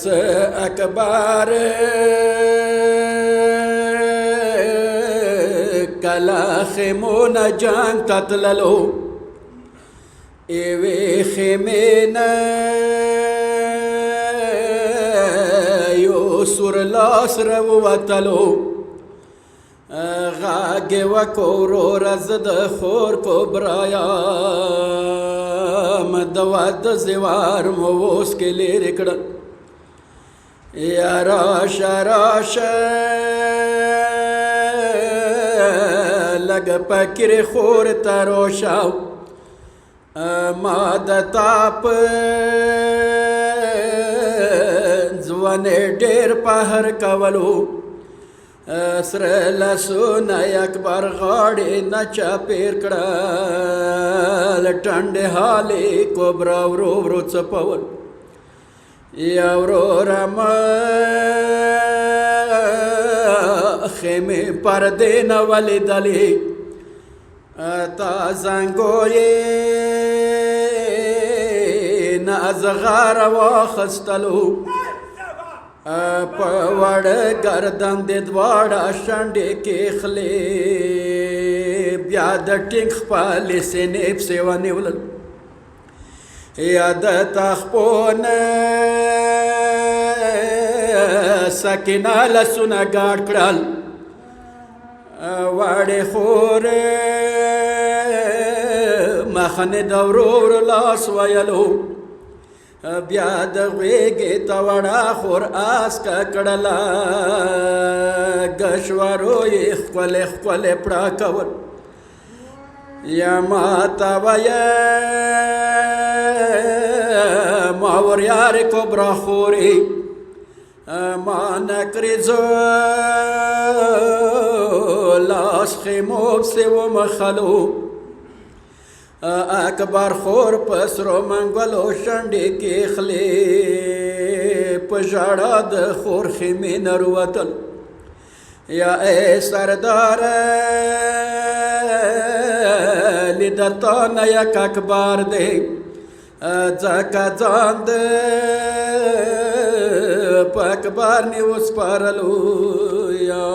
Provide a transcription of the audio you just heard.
څه اکبر کله خیمونه جنگ ته تللو یوې خیمې نه یو سور لاس راووتلو غږ یې وکړو وروره زه د خور کبرا یم د واده زیوار مو اوس کې لرې کړل یا راشه راشه لږ فکر خور ته روشه ما د تا په ځوانۍ ډېر قهر کولو سره لاسونه اکبر غاړې نه چاپېر کړل ټنډې حالې کبرا ورو ورو څپول یا وروره خیمې پردې نه ولیدلې تا زنګو یې نه ازغاره واخیستلو په وړ ګردن دې دواړه شنډې کېخلې بیا د ټینګ خپلې سینې پسې ونیولل یا د تخپو نه سکینه لاسونه ګاډ کړل وړې خورې مخنې د ورو ورو لاس ویلو بیا د غېږې ته وړه خور اسکه کړله ګشورو یې ښکلې ښکلې پړه کول یا ما ته ویم اوريارې کبرا خورې ما نکړې زه لاس خیمو پسې ومخلو اکبر خور په سرو منګولو شنډې کېخلې په ژړا د خور خیمې نه روتل یا ای سرداره لیده تا نه یک اکبر دی ځکه ځان د په اکبر مې وسپارلو یا